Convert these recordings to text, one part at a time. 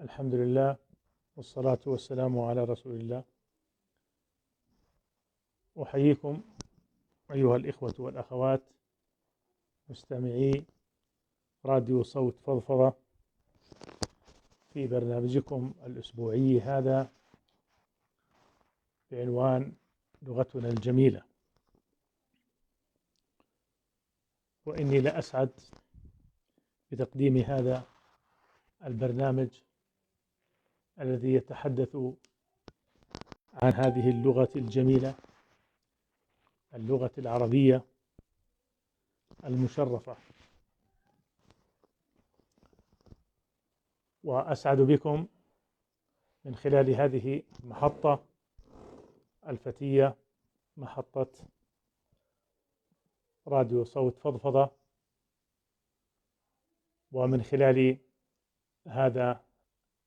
الحمد لله والصلاة والسلام على رسول الله. أحييكم أيها الإخوة والأخوات مستمعي راديو صوت فضفضة في برنامجكم الأسبوعي هذا بعنوان لغتنا الجميلة. وإني لأسعد بتقديم هذا البرنامج الذي يتحدث عن هذه اللغة الجميلة، اللغة العربية المشرفة. وأسعد بكم من خلال هذه المحطة الفتية، محطة راديو صوت فضفضة، ومن خلال هذا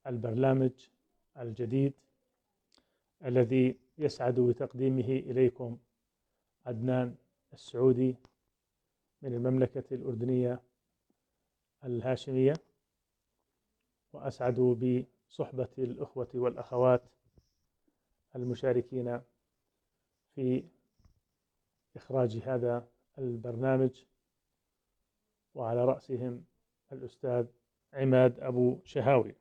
البرنامج الجديد الذي يسعد بتقديمه إليكم عدنان السعودي من المملكة الأردنية الهاشمية. وأسعد بصحبة الأخوة والأخوات المشاركين في إخراج هذا البرنامج، وعلى رأسهم الأستاذ عماد أبو شهاوي.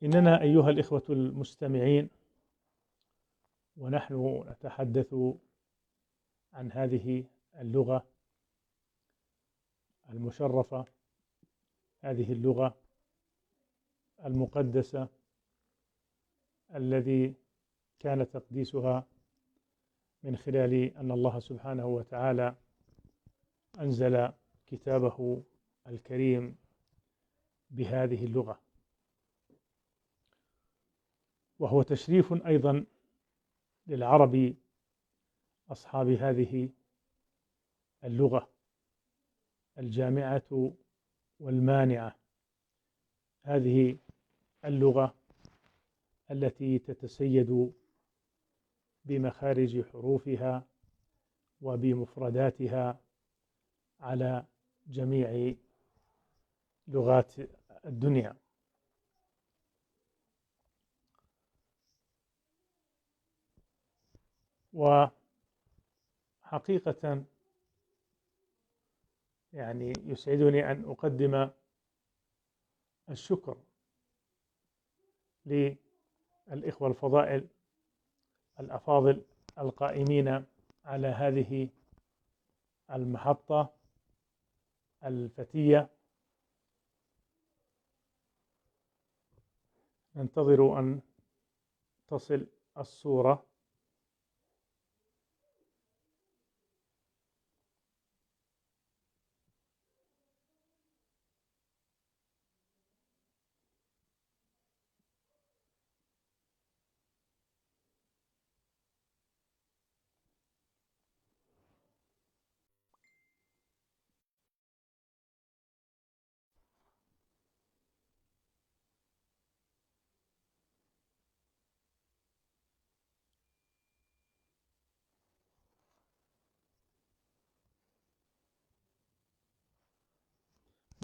إننا أيها الإخوة المستمعين ونحن نتحدث عن هذه اللغة المشرفة، هذه اللغة المقدسة الذي كان تقديسها من خلال أن الله سبحانه وتعالى أنزل كتابه الكريم بهذه اللغة، وهو تشريف أيضا للعرب أصحاب هذه اللغة الجامعة والمانعة، هذه اللغة التي تتسيد بمخارج حروفها وبمفرداتها على جميع لغات الدنيا. وحقيقة يعني يسعدني أن أقدم الشكر للإخوة الفضائل الأفاضل القائمين على هذه المحطة الفتية. ننتظر أن تصل الصورة.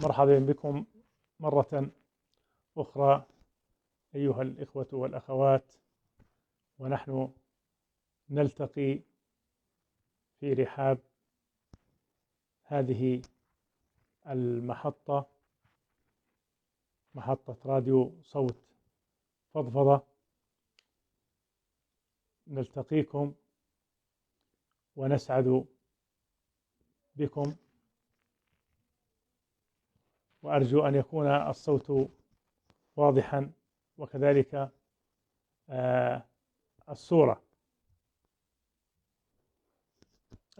مرحبا بكم مرة أخرى أيها الإخوة والأخوات، ونحن نلتقي في رحاب هذه المحطة، محطة راديو صوت فضفضة. نلتقيكم ونسعد بكم، وأرجو أن يكون الصوت واضحا وكذلك الصورة.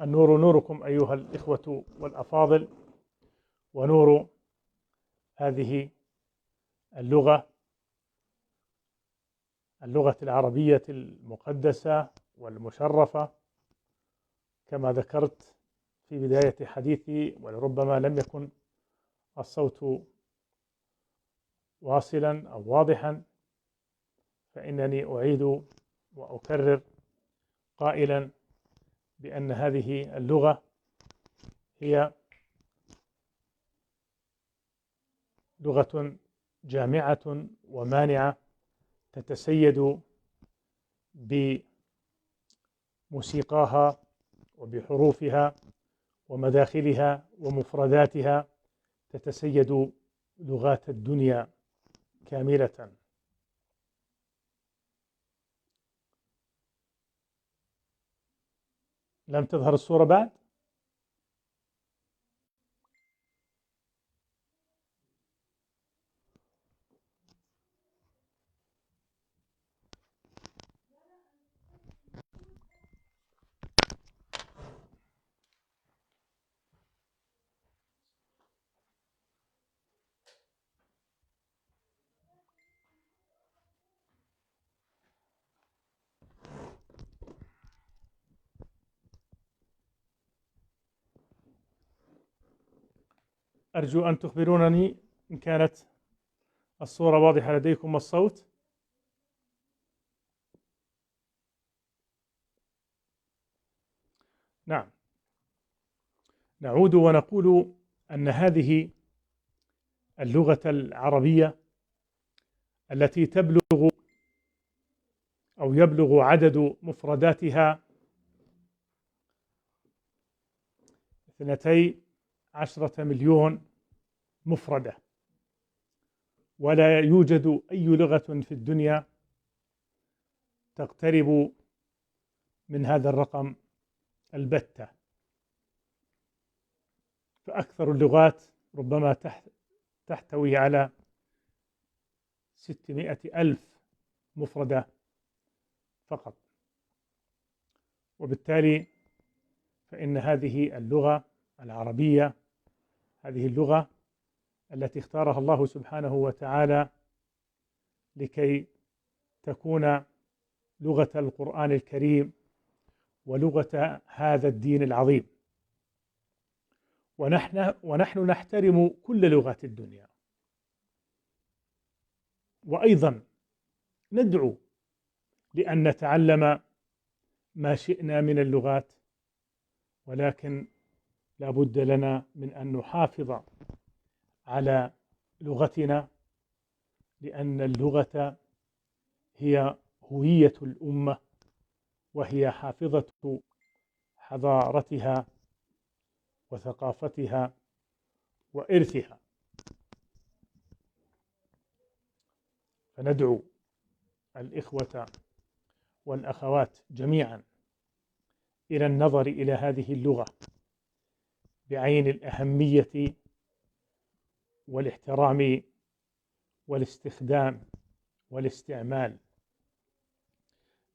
النور نوركم أيها الإخوة والأفاضل، ونور هذه اللغة العربية المقدسة والمشرفة كما ذكرت في بداية حديثي، ولربما لم يكن الصوت واصلا أو واضحا، فإنني أعيد وأكرر قائلا بأن هذه اللغة هي لغة جامعة ومانعة تتسيد بموسيقاها وبحروفها ومداخلها ومفرداتها، تتسيد لغات الدنيا كاملة. لم تظهر الصورة بعد؟ أرجو أن تخبرونني إن كانت الصورة واضحة لديكم والصوت. نعم، نعود ونقول أن هذه اللغة العربية التي تبلغ أو يبلغ عدد مفرداتها 12 مليون مفردة، ولا يوجد أي لغة في الدنيا تقترب من هذا الرقم البتة. فأكثر اللغات ربما تحتوي على 600 ألف مفردة فقط. وبالتالي فإن هذه اللغة العربية، هذه اللغة التي اختارها الله سبحانه وتعالى لكي تكون لغة القرآن الكريم ولغة هذا الدين العظيم. ونحن نحترم كل لغات الدنيا، وأيضا ندعو لأن نتعلم ما شئنا من اللغات، ولكن لا بد لنا من أن نحافظ على لغتنا، لأن اللغة هي هوية الأمة، وهي حافظة حضارتها وثقافتها وإرثها. فندعو الإخوة والأخوات جميعا إلى النظر إلى هذه اللغة بعين الأهمية والاحترام والاستخدام والاستعمال.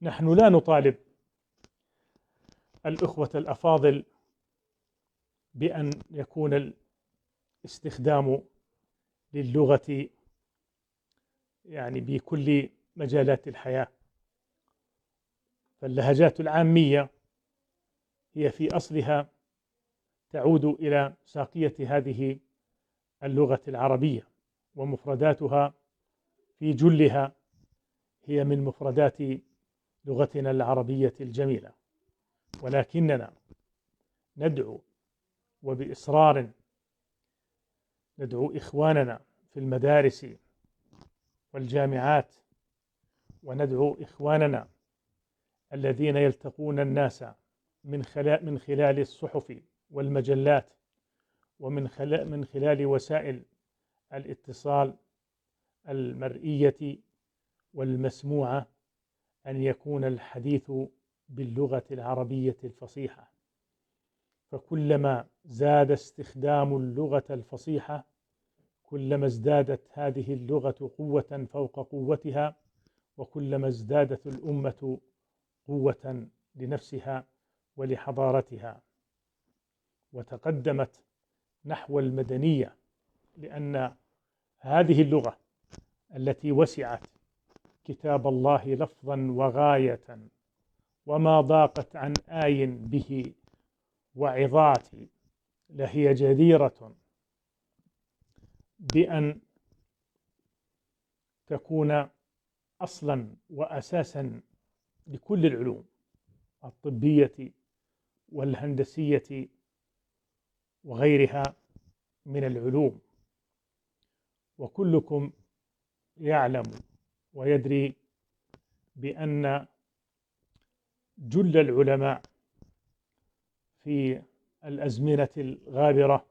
نحن لا نطالب الأخوة الأفاضل بأن يكون الاستخدام للغة يعني بكل مجالات الحياة، فاللهجات العامية هي في أصلها تعود إلى ساقية هذه اللغة العربية، ومفرداتها في جلها هي من مفردات لغتنا العربية الجميلة. ولكننا ندعو وبإصرار ندعو إخواننا في المدارس والجامعات، وندعو إخواننا الذين يلتقون الناس من خلال الصحف والمجلات ومن خلال وسائل الاتصال المرئية والمسموعة أن يكون الحديث باللغة العربية الفصيحة. فكلما زاد استخدام اللغة الفصيحة كلما ازدادت هذه اللغة قوة فوق قوتها، وكلما ازدادت الأمة قوة لنفسها ولحضارتها وتقدمت نحو المدنية، لأن هذه اللغة التي وسعت كتاب الله لفظا وغاية وما ضاقت عن آي به وعظات لهي جديرة بأن تكون أصلا وأساسا لكل العلوم الطبية والهندسية وغيرها من العلوم. وكلكم يعلم ويدري بأن جل العلماء في الأزمنة الغابرة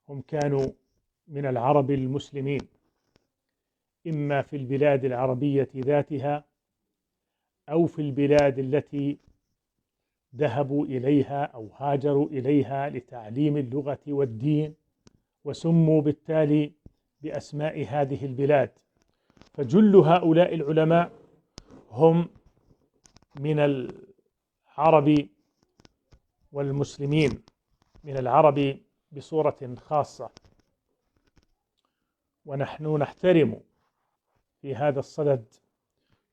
هم كانوا من العرب المسلمين، إما في البلاد العربية ذاتها أو في البلاد التي ذهبوا إليها أو هاجروا إليها لتعليم اللغة والدين، وسموا بالتالي بأسماء هذه البلاد. فجل هؤلاء العلماء هم من العرب والمسلمين، من العرب بصورة خاصة. ونحن نحترم في هذا الصدد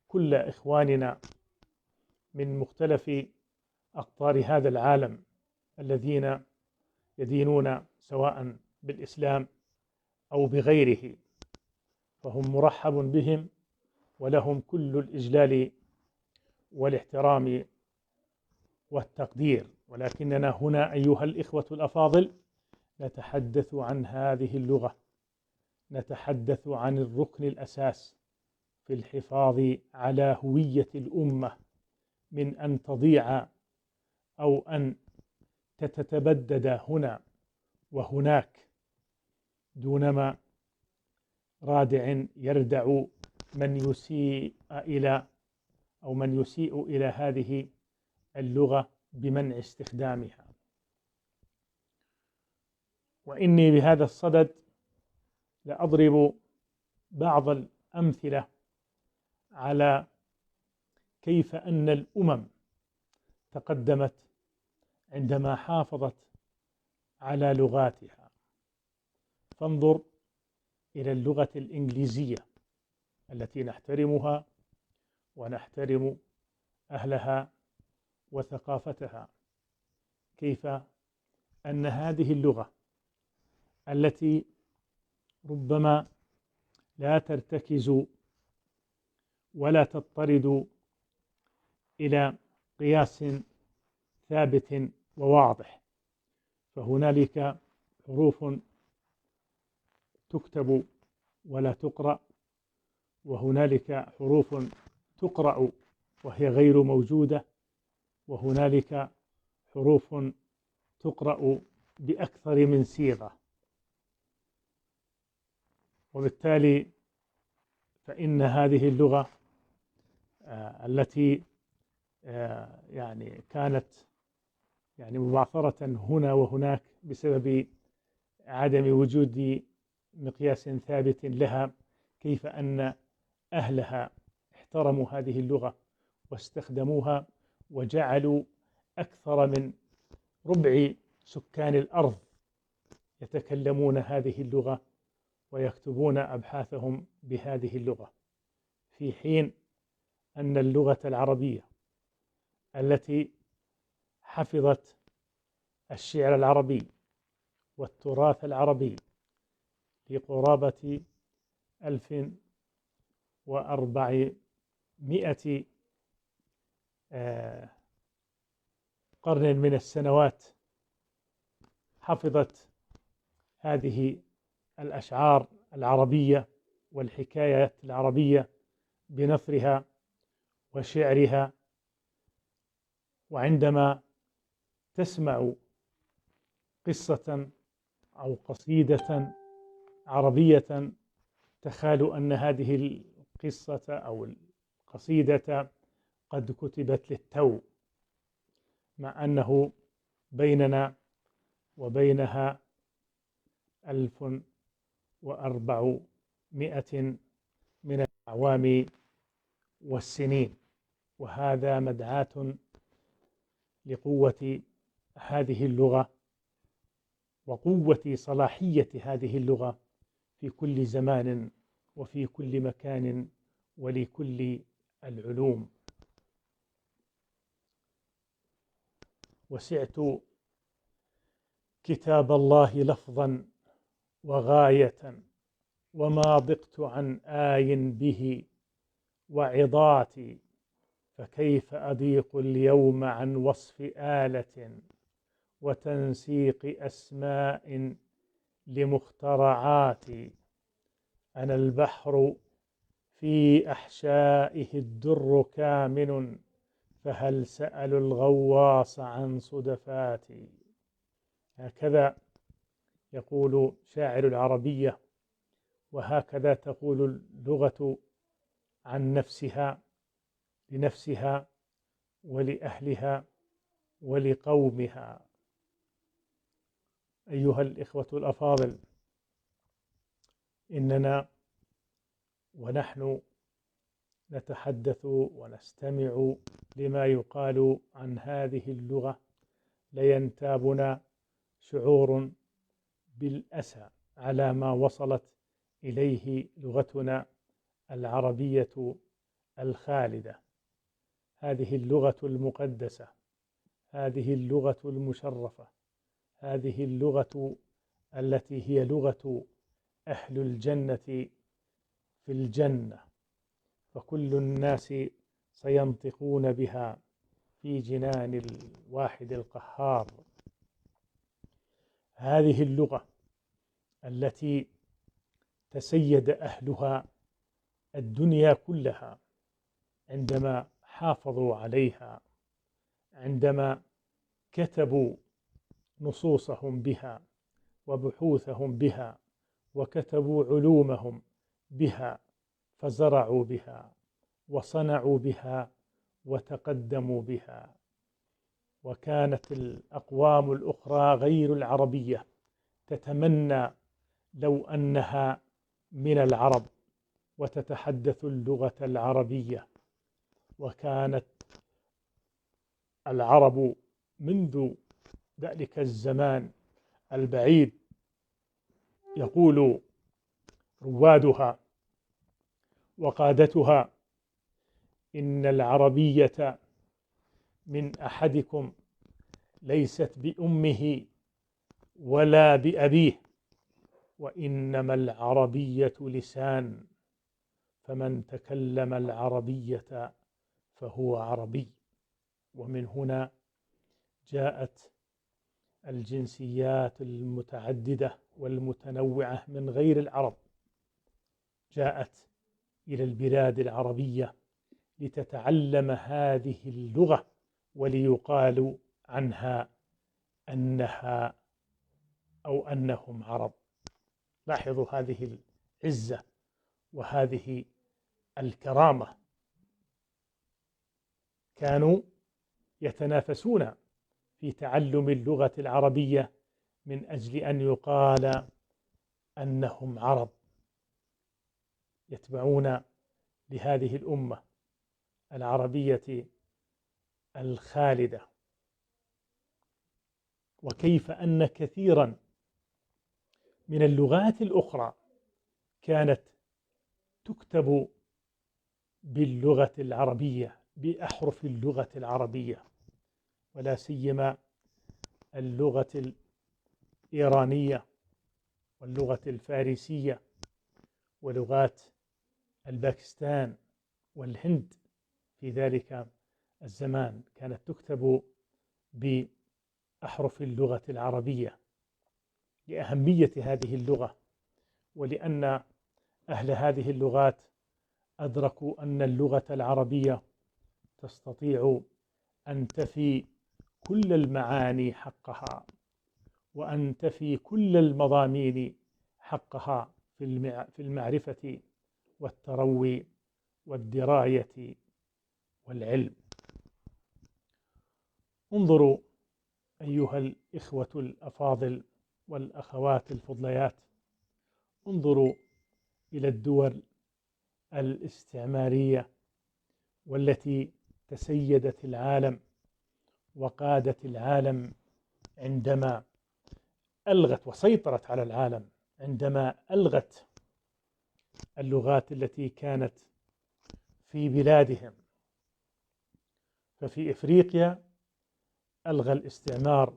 كل إخواننا من مختلف أقطار هذا العالم الذين يدينون سواء بالإسلام أو بغيره، فهم مرحب بهم ولهم كل الإجلال والاحترام والتقدير. ولكننا هنا أيها الإخوة الأفاضل نتحدث عن هذه اللغة، نتحدث عن الركن الأساس في الحفاظ على هوية الأمة من أن تضيع أو أن تتبدد هنا وهناك دونما رادع يردع من يسيء إلى أو من يسيء إلى هذه اللغة بمنع استخدامها. وإني بهذا الصدد لأضرب بعض الأمثلة على كيف أن الأمم تقدمت عندما حافظت على لغاتها. فانظر إلى اللغة الإنجليزية التي نحترمها ونحترم أهلها وثقافتها، كيف أن هذه اللغة التي ربما لا ترتكز ولا تضطرد إلى قياس ثابت وواضح، فهنالك حروف تكتب ولا تقرأ، وهنالك حروف تقرأ وهي غير موجودة، وهنالك حروف تقرأ بأكثر من صيغة. وبالتالي فإن هذه اللغة التي يعني كانت يعني مبعثرة هنا وهناك بسبب عدم وجود مقياس ثابت لها، كيف أن أهلها احترموا هذه اللغة واستخدموها وجعلوا أكثر من ربع سكان الأرض يتكلمون هذه اللغة ويكتبون أبحاثهم بهذه اللغة، في حين أن اللغة العربية التي حفظت الشعر العربي والتراث العربي لقرابة 1400 قرن من السنوات، حفظت هذه الأشعار العربية والحكايات العربية بنثرها وشعرها. وعندما تسمع قصة أو قصيدة عربية تخال أن هذه القصة أو القصيدة قد كتبت للتو، مع أنه بيننا وبينها 1400 من الأعوام والسنين. وهذا مدعاة لقوة هذه اللغة وقوة صلاحية هذه اللغة في كل زمان وفي كل مكان ولكل العلوم. وسعت كتاب الله لفظا وغاية، وما ضقت عن آي به وعظاتي، فكيف أضيق اليوم عن وصف آلة وتنسيق أسماء لمخترعاتي. أنا البحر في أحشائه الدر كامن، فهل سألوا الغواص عن صدفاتي. هكذا يقول شاعر العربية، وهكذا تقول اللغة عن نفسها لنفسها ولأهلها ولقومها. أيها الإخوة الأفاضل، إننا ونحن نتحدث ونستمع لما يقال عن هذه اللغة لينتابنا شعور بالأسى على ما وصلت إليه لغتنا العربية الخالدة، هذه اللغة المقدسة، هذه اللغة المشرفة، هذه اللغة التي هي لغة أهل الجنة في الجنة، فكل الناس سينطقون بها في جنان الواحد القهار. هذه اللغة التي تسيد أهلها الدنيا كلها عندما حافظوا عليها، عندما كتبوا نصوصهم بها وبحوثهم بها وكتبوا علومهم بها، فزرعوا بها وصنعوا بها وتقدموا بها. وكانت الأقوام الأخرى غير العربية تتمنى لو أنها من العرب وتتحدث اللغة العربية. وكانت العرب منذ ذلك الزمان البعيد يقول روادها وقادتها: إن العربية من أحدكم ليست بأمه ولا بأبيه، وإنما العربية لسان، فمن تكلم العربية فهو عربي. ومن هنا جاءت الجنسيات المتعددة والمتنوعة من غير العرب، جاءت إلى البلاد العربية لتتعلم هذه اللغة، وليقال عنها أنها أو أنهم عرب. لاحظوا هذه العزة وهذه الكرامة. كانوا يتنافسون في تعلم اللغة العربية من أجل أن يقال أنهم عرب، يتبعون لهذه الأمة العربية الخالدة. وكيف أن كثيرا من اللغات الأخرى كانت تكتب باللغة العربية، بأحرف اللغة العربية، ولا سيما اللغة الإيرانية واللغة الفارسية ولغات الباكستان والهند في ذلك الزمان كانت تكتب بأحرف اللغة العربية لأهمية هذه اللغة، ولأن أهل هذه اللغات أدركوا أن اللغة العربية تستطيع أن تفي كل المعاني حقها، وأن تفي كل المضامين حقها في المعرفة والتروي والدراية والعلم. انظروا أيها الإخوة الأفاضل والأخوات الفضليات، انظروا إلى الدول الاستعمارية والتي تسيدت العالم وقادت العالم عندما ألغت وسيطرت على العالم، عندما ألغت اللغات التي كانت في بلادهم. ففي إفريقيا ألغى الاستعمار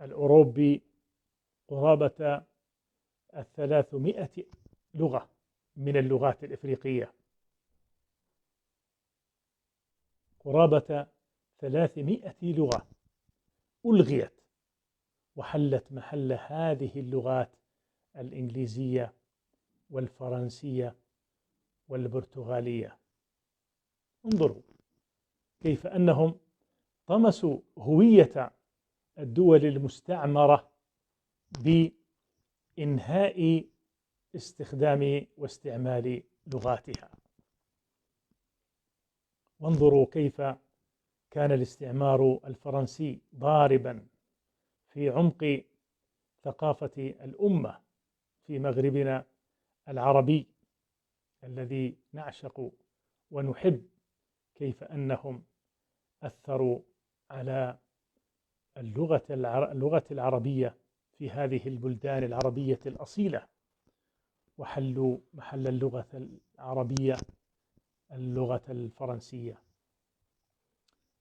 الأوروبي قرابة 300 لغة من اللغات الإفريقية، قرابة 300 لغة ألغيت وحلت محل هذه اللغات الإنجليزية والفرنسية والبرتغالية. انظروا كيف أنهم طمسوا هوية الدول المستعمرة بإنهاء استخدام واستعمال لغاتها. وانظروا كيف كان الاستعمار الفرنسي ضاربا في عمق ثقافة الأمة في مغربنا العربي الذي نعشق ونحب، كيف أنهم أثروا على اللغة العربية في هذه البلدان العربية الأصيلة، وحلوا محل اللغة العربية اللغة الفرنسية.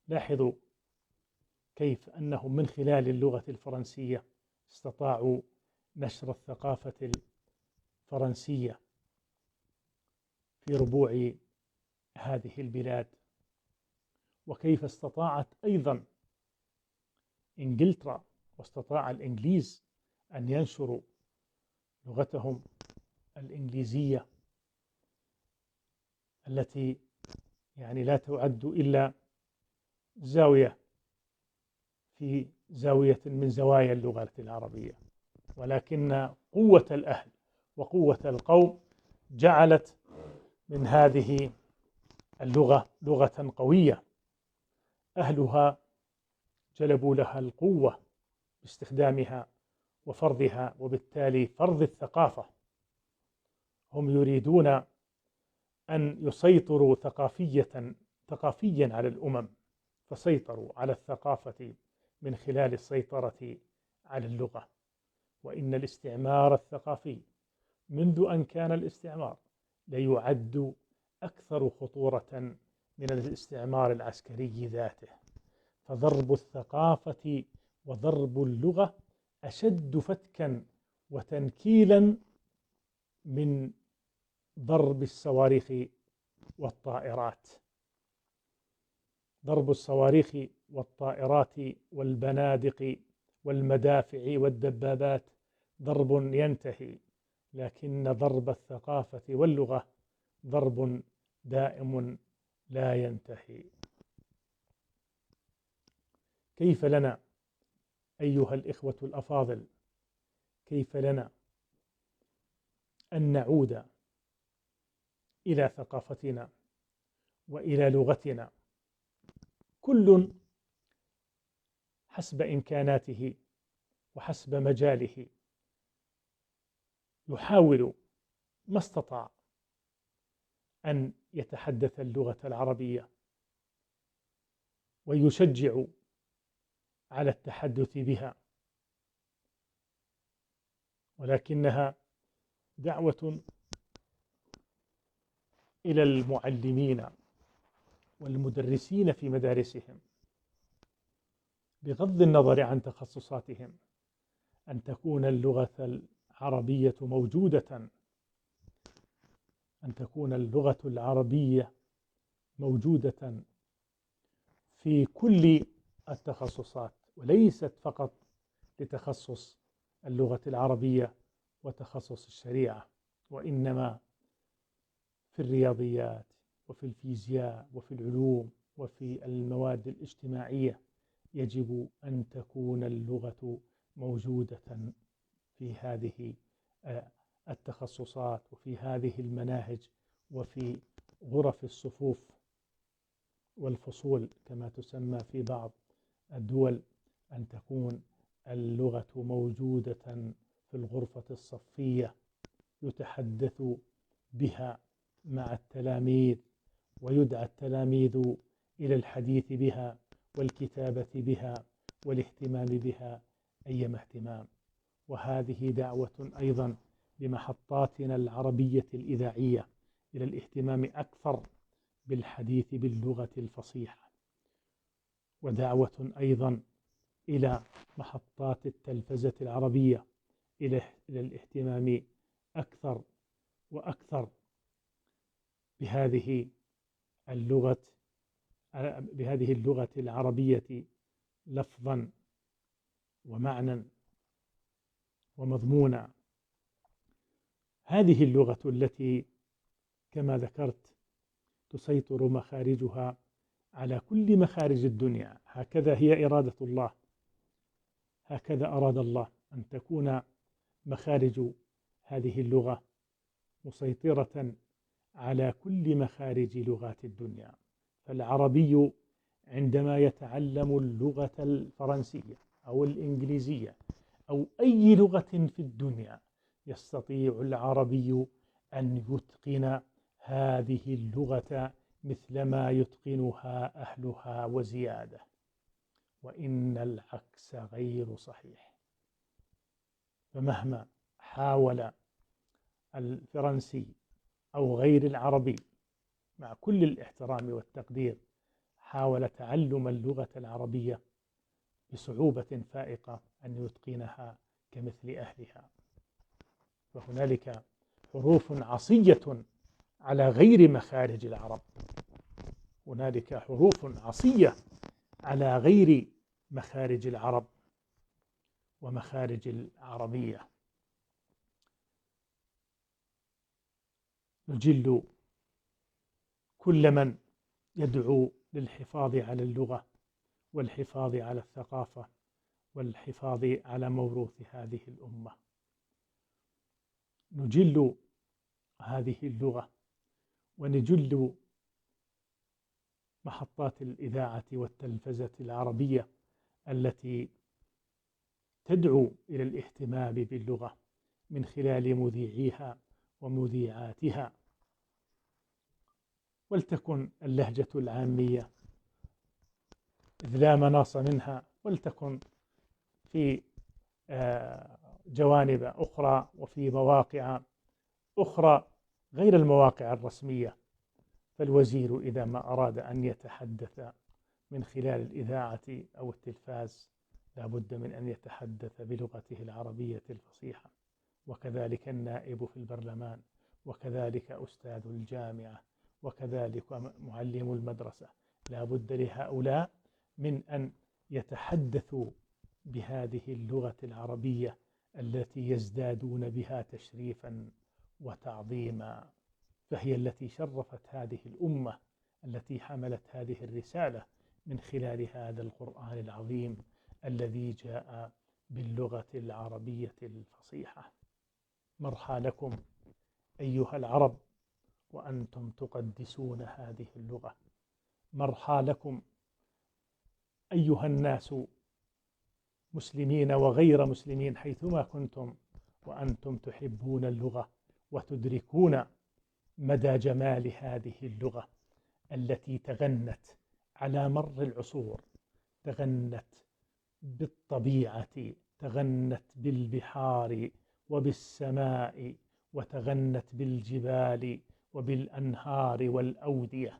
لاحظوا كيف أنهم من خلال اللغة الفرنسية استطاعوا نشر الثقافة الفرنسية في ربوع هذه البلاد، وكيف استطاعت أيضا إنجلترا واستطاع الإنجليز أن ينشروا لغتهم الإنجليزية التي يعني لا تعد إلا زاوية في زاوية من زوايا اللغة العربية، ولكن قوة الأهل وقوة القوم جعلت من هذه اللغة لغة قوية أهلها جلبوا لها القوة باستخدامها وفرضها، وبالتالي فرض الثقافة. هم يريدون أن يسيطروا ثقافيا على الأمم، فسيطروا على الثقافة من خلال السيطرة على اللغة. وإن الاستعمار الثقافي منذ أن كان الاستعمار ليعد أكثر خطورة من الاستعمار العسكري ذاته، فضرب الثقافة وضرب اللغة أشد فتكا وتنكيلا من ضرب الصواريخ والطائرات. ضرب الصواريخ والطائرات والبنادق والمدافع والدبابات ضرب ينتهي، لكن ضرب الثقافة واللغة ضرب دائم لا ينتهي. كيف لنا أيها الإخوة الأفاضل، كيف لنا أن نعود إلى ثقافتنا وإلى لغتنا، كل حسب إمكاناته وحسب مجاله يحاول ما استطاع أن يتحدث اللغة العربية ويشجع على التحدث بها، ولكنها دعوة إلى المعلمين والمدرسين في مدارسهم بغض النظر عن تخصصاتهم أن تكون اللغة العربية موجودة، أن تكون اللغة العربية موجودة في كل التخصصات، وليست فقط لتخصص اللغة العربية وتخصص الشريعة، وإنما في الرياضيات وفي الفيزياء وفي العلوم وفي المواد الاجتماعية يجب أن تكون اللغة موجودة في هذه التخصصات وفي هذه المناهج وفي غرف الصفوف والفصول كما تسمى في بعض الدول، أن تكون اللغة موجودة في الغرفة الصفية يتحدث بها مع التلاميذ، ويدعى التلاميذ إلى الحديث بها والكتابة بها والاهتمام بها أيما اهتمام. وهذه دعوة أيضا لمحطاتنا العربية الإذاعية إلى الاهتمام أكثر بالحديث باللغة الفصيحة، ودعوة أيضا إلى محطات التلفزة العربية إلى الاهتمام أكثر وأكثر بهذه اللغة العربية لفظا ومعنى ومضمونا. هذه اللغة التي كما ذكرت تسيطر مخارجها على كل مخارج الدنيا، هكذا هي إرادة الله، هكذا أراد الله أن تكون مخارج هذه اللغة مسيطرة على كل مخارج لغات الدنيا. فالعربي عندما يتعلم اللغة الفرنسية أو الإنجليزية أو أي لغة في الدنيا، يستطيع العربي أن يتقن هذه اللغة مثلما يتقنها أهلها وزيادة، وإن العكس غير صحيح. فمهما حاول الفرنسي أو غير العربي مع كل الاحترام والتقدير حاول تعلم اللغة العربية بصعوبة فائقة أن يتقنها كمثل أهلها. فهنالك حروف عصية على غير مخارج العرب، هنالك حروف عصية على غير مخارج العرب ومخارج العربية. نجل كل من يدعو للحفاظ على اللغة والحفاظ على الثقافة والحفاظ على موروث هذه الأمة. نجل هذه اللغة ونجل محطات الإذاعة والتلفزة العربية التي تدعو إلى الاهتمام باللغة من خلال مذيعيها ومذيعاتها. ولتكن اللهجة العامية إذ لا مناص منها، ولتكن في جوانب أخرى وفي مواقع أخرى غير المواقع الرسمية. فالوزير إذا ما أراد أن يتحدث من خلال الإذاعة أو التلفاز لا بد من أن يتحدث بلغته العربية الفصيحة، وكذلك النائب في البرلمان، وكذلك أستاذ الجامعة، وكذلك معلم المدرسة. لا بد لهؤلاء من أن يتحدثوا بهذه اللغة العربية التي يزدادون بها تشريفا وتعظيما، فهي التي شرفت هذه الأمة التي حملت هذه الرسالة من خلال هذا القرآن العظيم الذي جاء باللغة العربية الفصيحة. مرحى لكم أيها العرب وأنتم تقدسون هذه اللغة، مرحى لكم أيها الناس مسلمين وغير مسلمين حيثما كنتم وأنتم تحبون اللغة وتدركون مدى جمال هذه اللغة التي تغنت على مر العصور، تغنت بالطبيعة، تغنت بالبحار وبالسماء، وتغنت بالجبال وبالأنهار والأودية.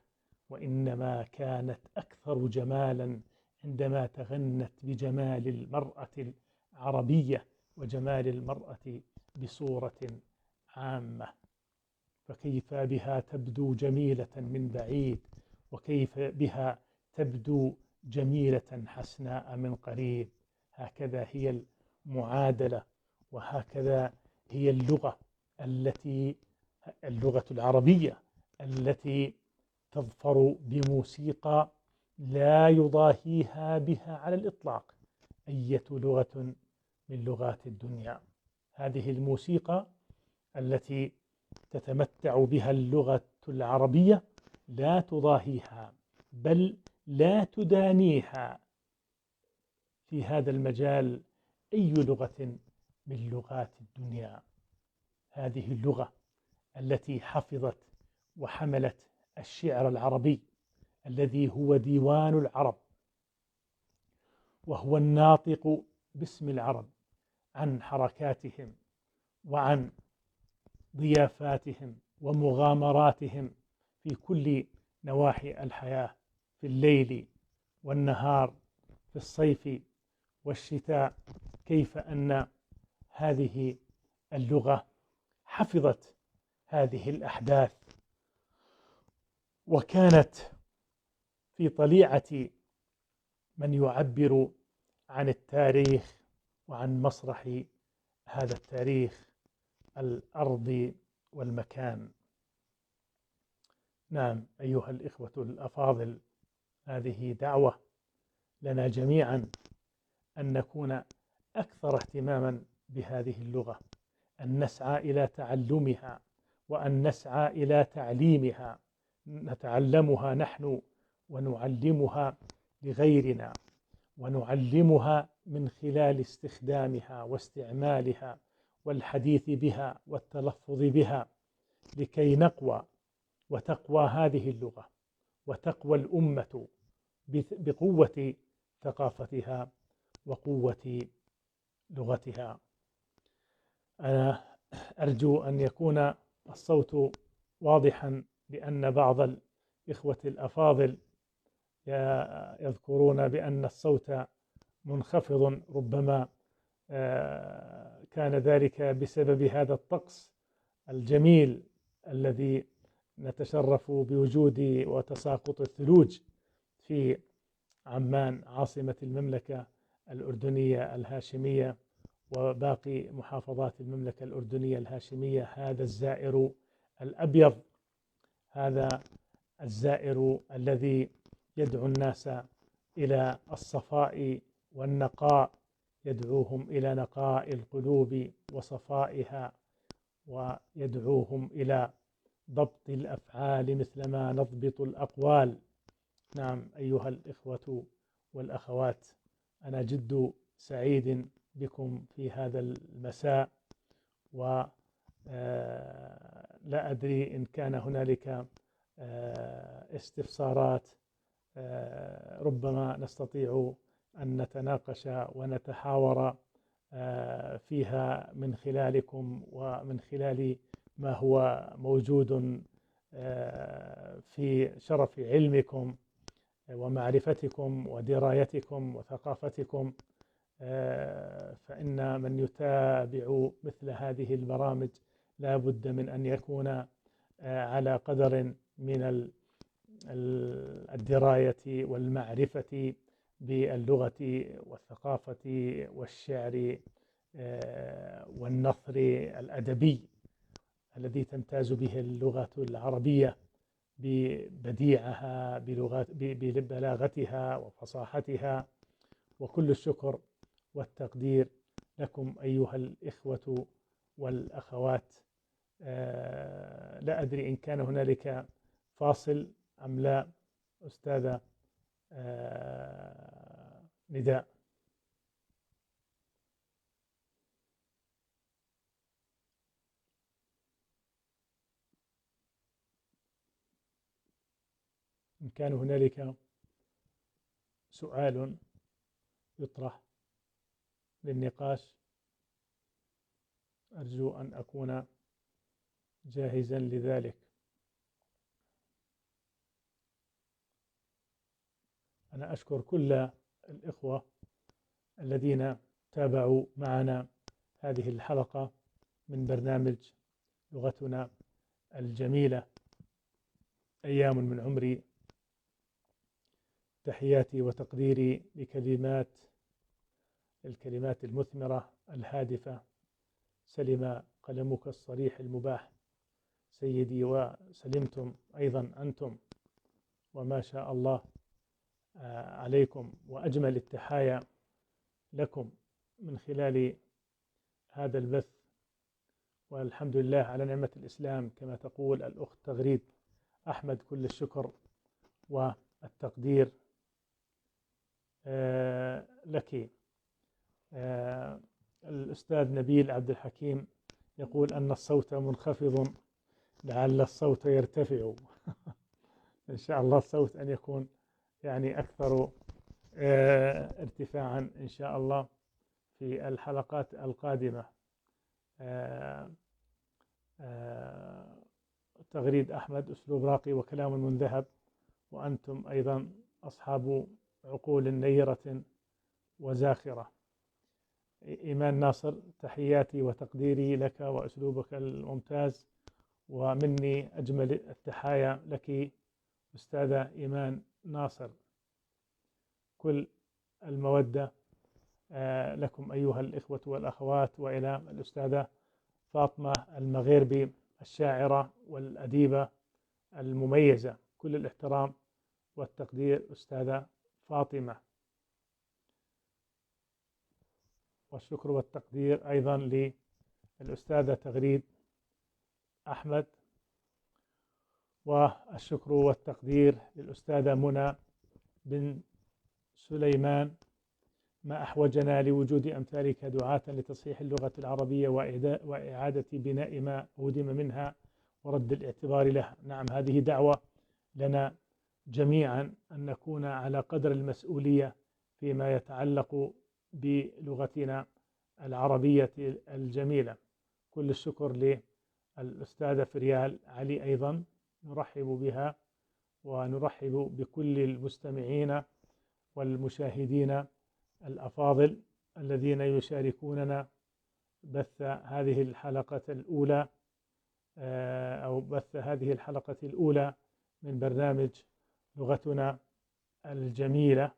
وإنما كانت أكثر جمالا عندما تغنت بجمال المرأة العربية وجمال المرأة بصورة عامة. فكيف بها تبدو جميلة من بعيد، وكيف بها تبدو جميلة حسناء من قريب. هكذا هي المعادلة، وهكذا هي اللغة العربية التي تظفر بموسيقى لا يضاهيها بها على الإطلاق أية لغة من لغات الدنيا. هذه الموسيقى التي تتمتع بها اللغة العربية لا تضاهيها بل لا تدانيها في هذا المجال أي لغة من لغات الدنيا. هذه اللغة التي حفظت وحملت الشعر العربي الذي هو ديوان العرب، وهو الناطق باسم العرب عن حركاتهم وعن ضيافاتهم ومغامراتهم في كل نواحي الحياة، في الليل والنهار، في الصيف والشتاء. كيف أن هذه اللغة حفظت هذه الأحداث وكانت في طليعة من يعبر عن التاريخ وعن مسرح هذا التاريخ الأرضي والمكان. نعم أيها الإخوة الأفاضل، هذه دعوة لنا جميعا أن نكون أكثر اهتماما بهذه اللغة، أن نسعى إلى تعلمها وأن نسعى إلى تعليمها، نتعلمها نحن ونعلمها لغيرنا، ونعلمها من خلال استخدامها واستعمالها والحديث بها والتلفظ بها، لكي نقوى وتقوى هذه اللغة وتقوى الأمة بقوة ثقافتها وقوة لغتها. أنا أرجو أن يكون الصوت واضحا، لأن بعض الإخوة الأفاضل يذكرون بأن الصوت منخفض، ربما كان ذلك بسبب هذا الطقس الجميل الذي نتشرف بوجود وتساقط الثلوج في عمان عاصمة المملكة الأردنية الهاشمية وباقي محافظات المملكة الأردنية الهاشمية. هذا الزائر الأبيض، هذا الزائر الذي يدعو الناس إلى الصفاء والنقاء، يدعوهم إلى نقاء القلوب وصفائها، ويدعوهم إلى ضبط الأفعال مثلما نضبط الأقوال. نعم أيها الإخوة والأخوات، أنا جد سعيد بكم في هذا المساء، ولا أدري إن كان هنالك استفسارات ربما نستطيع أن نتناقش ونتحاور فيها من خلالكم ومن خلال ما هو موجود في شرف علمكم ومعرفتكم ودرايتكم وثقافتكم. فإن من يتابع مثل هذه البرامج لا بد من أن يكون على قدر من الدراية والمعرفة باللغة والثقافة والشعر والنثر الأدبي الذي تمتاز به اللغة العربية ببديعها، ببلاغتها وفصاحتها. وكل الشكر والتقدير لكم أيها الإخوة والأخوات. لا أدري إن كان هنالك فاصل أم لا، أستاذة نداء. إن كان هنالك سؤال يطرح للنقاش أرجو أن أكون جاهزا لذلك. أنا أشكر كل الإخوة الذين تابعوا معنا هذه الحلقة من برنامج لغتنا الجميلة، أيام من عمري. تحياتي وتقديري الكلمات المثمرة الهادفة. سلم قلمك الصريح المباح سيدي، وسلمتم أيضا أنتم، وما شاء الله عليكم. وأجمل التحايا لكم من خلال هذا البث، والحمد لله على نعمة الإسلام كما تقول الأخت تغريد أحمد. كل الشكر والتقدير لك. الأستاذ نبيل عبد الحكيم يقول أن الصوت منخفض لعل الصوت يرتفع. إن شاء الله الصوت أن يكون يعني أكثر ارتفاعا إن شاء الله في الحلقات القادمة. تغريد أحمد: أسلوب راقي وكلام من ذهب، وأنتم أيضا أصحاب عقول نيرة وزاخرة. إيمان ناصر: تحياتي وتقديري لك وأسلوبك الممتاز، ومني أجمل التحايا لك أستاذة إيمان ناصر. كل المودة لكم أيها الإخوة والأخوات، وإلى الأستاذة فاطمة المغيربي الشاعرة والأديبة المميزة. كل الاحترام والتقدير أستاذة فاطمة. والشكر والتقدير أيضا للأستاذة تغريد أحمد، والشكر والتقدير للأستاذة منى بن سليمان. ما أحوجنا لوجود أمثالك دعاة لتصحيح اللغة العربية وإعادة بناء ما هدم منها ورد الاعتبار لها. نعم، هذه دعوة لنا جميعا أن نكون على قدر المسؤولية فيما يتعلق بلغتنا العربية الجميلة. كل الشكر للأستاذة فريال علي، أيضا نرحب بها، ونرحب بكل المستمعين والمشاهدين الأفاضل الذين يشاركوننا بث هذه الحلقة الأولى أو بث هذه الحلقة الأولى من برنامج لغتنا الجميلة.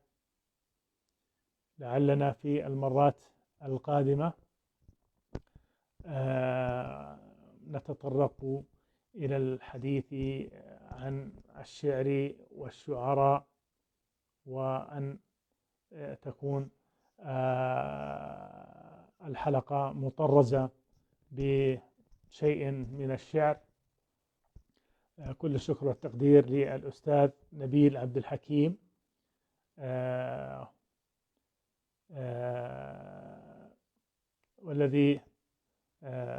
لعلنا في المرات القادمة نتطرق إلى الحديث عن الشعر والشعراء، وأن تكون الحلقة مطرزة بشيء من الشعر. كل الشكر والتقدير للأستاذ نبيل عبد الحكيم، والذي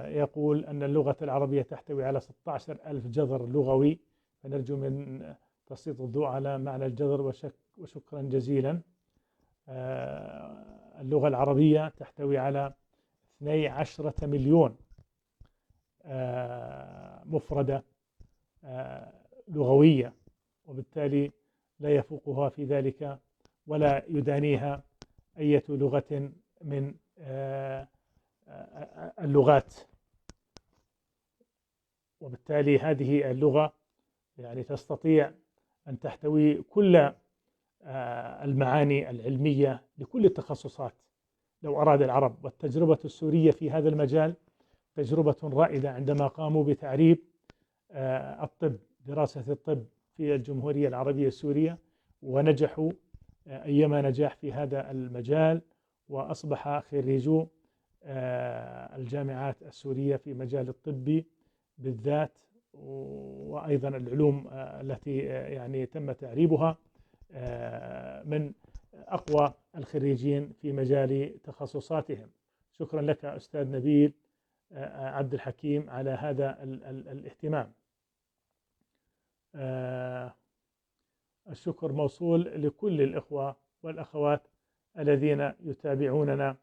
يقول أن اللغة العربية تحتوي على 16,000 جذر لغوي، فنرجو من تسليط الضوء على معنى الجذر، وشكرا جزيلا. اللغة العربية تحتوي على 12 مليون مفردة لغوية، وبالتالي لا يفوقها في ذلك ولا يدانيها أي لغة من اللغات. وبالتالي هذه اللغة يعني تستطيع أن تحتوي كل المعاني العلمية لكل التخصصات لو أراد العرب. والتجربة السورية في هذا المجال تجربة رائدة عندما قاموا بتعريب الطب، دراسة الطب في الجمهورية العربية السورية، ونجحوا أيما نجاح في هذا المجال، وأصبح خريجو الجامعات السورية في مجال الطب بالذات، وأيضا العلوم التي يعني تم تعريبها من أقوى الخريجين في مجال تخصصاتهم. شكرا لك أستاذ نبيل عبد الحكيم على هذا الاهتمام. الشكر موصول لكل الإخوة والأخوات الذين يتابعوننا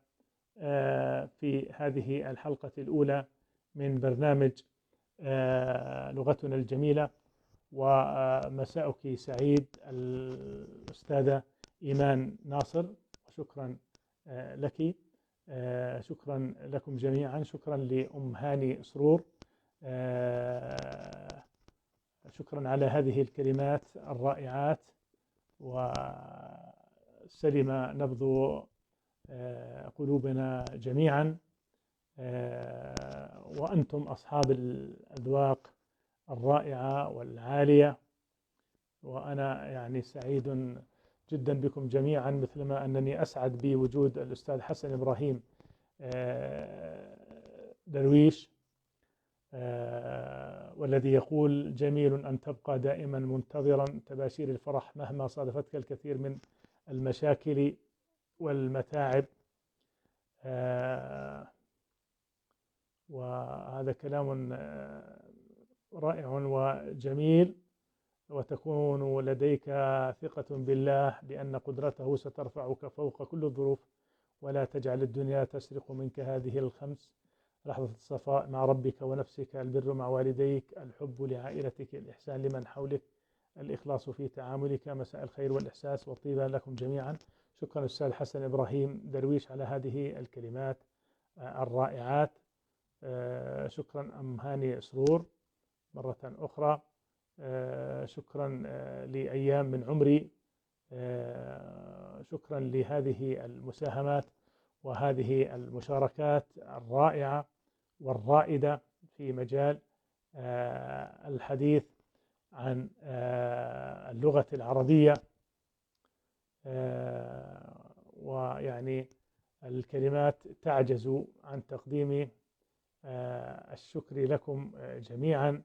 في هذه الحلقة الأولى من برنامج لغتنا الجميلة. ومساؤك سعيد الأستاذة إيمان ناصر، شكرا لك. شكرا لكم جميعا. شكرا لأم هاني سرور، شكرا على هذه الكلمات الرائعات. وسلم نبض قلوبنا جميعا، وأنتم أصحاب الأذواق الرائعة والعالية. وأنا يعني سعيد جدا بكم جميعا، مثلما أنني أسعد بوجود الأستاذ حسن إبراهيم درويش، والذي يقول: جميل أن تبقى دائما منتظرا تباشير الفرح مهما صادفتك الكثير من المشاكل والمتاعب. وهذا كلام رائع وجميل. وتكون لديك ثقة بالله بأن قدرته سترفعك فوق كل الظروف، ولا تجعل الدنيا تسرق منك هذه الخمس: لحظة الصفاء مع ربك ونفسك، البر مع والديك، الحب لعائلتك، الإحسان لمن حولك، الإخلاص في تعاملك. مساء الخير والإحساس والطيبة لكم جميعا. شكرا أستاذ حسن إبراهيم درويش على هذه الكلمات الرائعات. شكرا أم هاني سرور مرة أخرى. شكرا لأيام من عمري. شكرا لهذه المساهمات. وهذه المشاركات الرائعة والرائدة في مجال الحديث عن اللغة العربية. ويعني الكلمات تعجز عن تقديم الشكر لكم جميعا،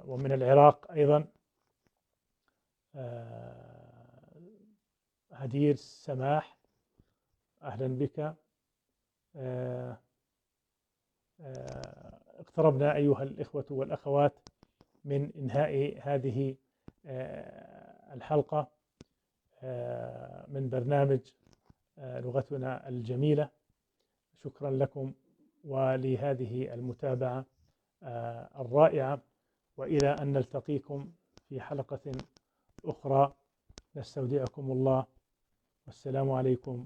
ومن العراق أيضا هدير سماح، أهلا بك. اقتربنا أيها الإخوة والأخوات من إنهاء هذه الحلقة من برنامج لغتنا الجميلة. شكرا لكم ولهذه المتابعة الرائعة، وإلى أن نلتقيكم في حلقة أخرى نستودعكم الله، والسلام عليكم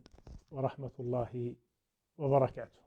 ورحمة الله وبركاته.